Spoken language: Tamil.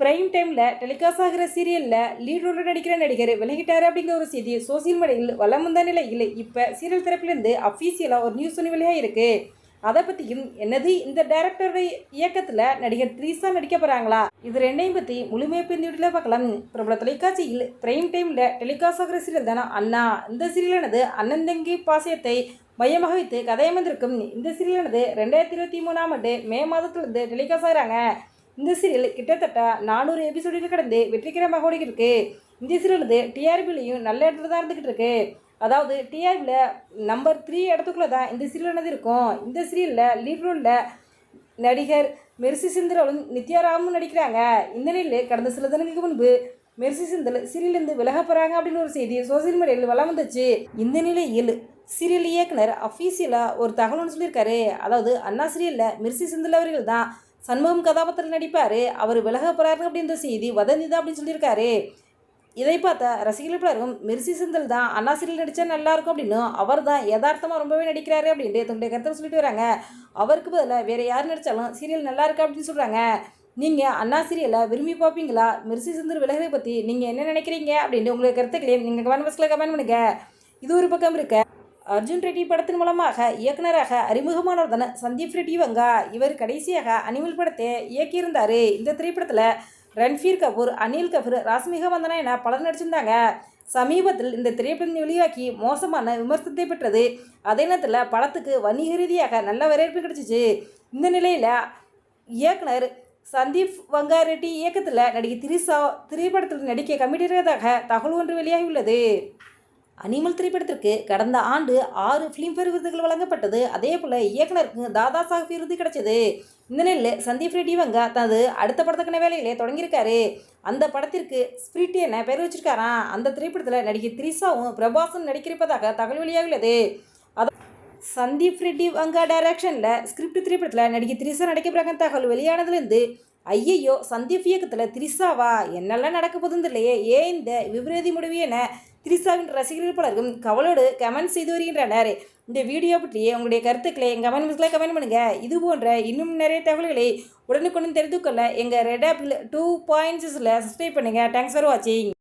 பிரைம் டைமில் டெலிகாஸ்ட் ஆகிற சீரியலில் லீட் ரோலில் நடிக்கிற நடிகர் விலகிட்டார் அப்படிங்கிற ஒரு செய்தி சோசியல் மீடியாவில் வலம் வந்த நிலையில் இப்போ சீரியல் தரப்புலேருந்து அஃபீஷியலாக ஒரு நியூஸ் ஒன்று வெளியாக இருக்குது. அதை பற்றியும் என்னது இந்த டைரக்டருடைய இயக்கத்தில் நடிகர் த்ரீசா நடிக்க போகிறாங்களா, இது ரெண்டையும் பற்றி முழுமையாக இப்போ இந்த வீட்டில் பார்க்கலாம். பிரபல தொலைக்காட்சியில் பிரைம் டைமில் டெலிகாஸ்ட் ஆகிற சீரியல் தானே அண்ணா. இந்த சீரியலானது அண்ணன் தங்கி பாசியத்தை மையமாக வைத்து கதையமர்ந்திருக்கும். இந்த சீரியலானது 2023ஆம் ஆண்டு மே மாதத்திலிருந்து டெலிகாஸ்ட் ஆகிறாங்க. இந்த சீரியல் கிட்டத்தட்ட 400 எபிசோடுக்கு கடந்து வெற்றிகரமாக ஓடிக்கிட்டு இருக்கு. இந்த சீரியல் டிஆர்பிலையும் நல்ல இடத்துல தான் இருந்துக்கிட்டு இருக்கு. அதாவது டிஆர்பியில் நம்பர் 3 இடத்துக்குள்ளே தான் இந்த சீரியலானது இருக்கும். இந்த சீரியலில் லீட் ரோலில் நடிகர் மெர்சி செந்திலும் நித்யாராமும் நடிக்கிறாங்க. இந்த நிலையில் கடந்த சில தினங்களுக்கு முன்பு மெர்சி செந்தில் சீரியலேருந்து விலக போகிறாங்க அப்படின்னு ஒரு செய்தி சோசியல் மீடியாவில் வளம் வந்துச்சு. இந்த நிலையில் சீரியல் இயக்குனர் அஃபீஷியலாக ஒரு தகவல் சொல்லியிருக்காரு. அதாவது அண்ணா சீரியலில் மெர்சி செந்தில் அவர்கள் தான் சண்முகம் கதாபாத்திரத்தில் நடிப்பார், அவர் விலக போகிறாரு அப்படின்ற செய்தி வதந்தி தான் அப்படின்னு சொல்லியிருக்காரு. இதை பார்த்தா ரசிகர்கள் பலரும் மெர்சி செந்தில் தான் அண்ணா சீரியல் நடித்தா நல்லாயிருக்கும் அப்படின்னு, அவர் தான் யதார்த்தமாக ரொம்பவே நடிக்கிறாரு அப்படின்ட்டு தன்னுடைய கருத்தை சொல்லிட்டு வராங்க. அவருக்கு பதிலாக வேறு யார் நடித்தாலும் சீரியல் நல்லா இருக்கு அப்படின்னு சொல்கிறாங்க. நீங்கள் அண்ணா சீரியலை விரும்பி பார்ப்பீங்களா, மெர்சி செந்தில் விலகிறதை பற்றி நீங்கள் என்ன நினைக்கிறீங்க அப்படின்ட்டு உங்களுக்கு கருத்துக்களையும் நீங்கள் கமெண்ட் பாக்ஸில் கமெண்ட் பண்ணுங்க. இது ஒரு பக்கம் இருக்க, அர்ஜுன் ரெட்டி படத்தின் மூலமாக இயக்குனராக அறிமுகமானவர் தானே சந்தீப் ரெட்டி வங்கா. இவர் கடைசியாக அனிமல் படத்தை இயக்கியிருந்தார். இந்த திரைப்படத்தில் ரன்வீர் கபூர், அனில் கபூர், ராஷ்மிகா மந்தனா என பலர் நடிச்சிருந்தாங்க. சமீபத்தில் இந்த திரைப்படம் வெளியாக்கி மோசமான விமர்சனத்தை பெற்றது. அதே நேரத்தில் படத்துக்கு வணிக ரீதியாக நல்ல வரவேற்பு கிடைச்சிச்சு. இந்த நிலையில் இயக்குனர் சந்தீப் வங்கா ரெட்டி இயக்கத்தில் நடிகை த்ரீசா திரைப்படத்தில் நடிக்க கமிட்டியிருந்ததாக தகவல் ஒன்று வெளியாகியுள்ளது. அனிமல் திரைப்படத்திற்கு கடந்த ஆண்டு 6 ஃபிலிம்ஃபேர் விருதுகள் வழங்கப்பட்டது. அதே போல் இயக்குனருக்கு தாதா சாஹிப் விருது கிடைச்சது. இந்த நிலையில் சந்தீப் ரெட்டி வங்கா தனது அடுத்த படத்துக்கான வேலையிலே தொடங்கியிருக்காரு. அந்த படத்திற்கு ஸ்பிரிட் என பெயர் வச்சிருக்காராம். அந்த திரைப்படத்தில் நடிகை த்ரீசாவும் பிரபாஸும் நடிக்கிறப்பதாக தகவல் வெளியாகியுள்ளது. சந்தீப் ரெட்டி வங்கா டைரக்ஷனில் ஸ்கிரிப்ட் திரைப்படத்தில் நடிகை த்ரீசா நடிக்க தகவல் வெளியானதுலேருந்து ஐயையோ சந்தீப் இயக்கத்தில் த்ரிஷாவா, என்னெல்லாம் நடக்க போகுதுன்னு இல்லையே, ஏன் இந்த விபரீத முடிவு என த்ரிஷாவின் ரசிகர்கள் பலரும் கவலோடு கமெண்ட் செய்து வருகின்றனர். இந்த வீடியோ பற்றியே உங்களுடைய கருத்துக்களை எங்கள் கமெண்ட் பாக்ஸில் கமெண்ட் பண்ணுங்கள். இது போன்ற இன்னும் நிறைய தகவல்களை உடனுக்குடன் தெரிந்து கொள்ள எங்கள் ரெட் ஆப்பிள் 2.6 சப்ஸ்கிரைப் பண்ணுங்கள். தேங்க்ஸ் ஃபார் வாட்சிங்.